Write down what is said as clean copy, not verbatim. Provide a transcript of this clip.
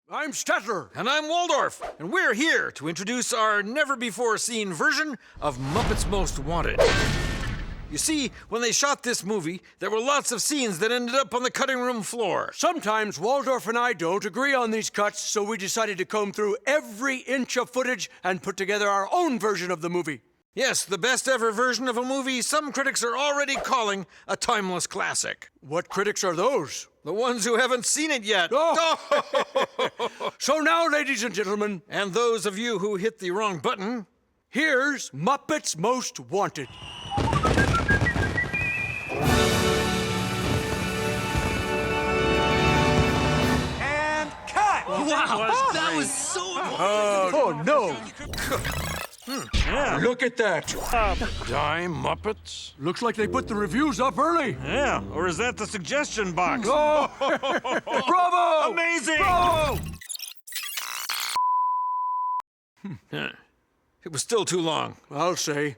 I'm Statler. And I'm Waldorf, and we're here to introduce our never-before-seen version of Muppets Most Wanted. You see, when they shot this movie, there were lots of scenes that ended up on the cutting room floor. Sometimes Waldorf and I don't agree on these cuts, so we decided to comb through every inch of footage and put together our own version of the movie. Yes, the best ever version of a movie some critics are already calling a timeless classic. What critics are those? The ones who haven't seen it yet. Oh. So now, ladies and gentlemen, And those of you who hit the wrong button, here's Muppets Most Wanted. And cut! Wow, that was so... Oh, no. Yeah. Look at that. Die Muppets? Looks like they put the reviews up early. Yeah, or is that the suggestion box? Oh. Bravo! Amazing! Bravo! it was still too long. I'll say.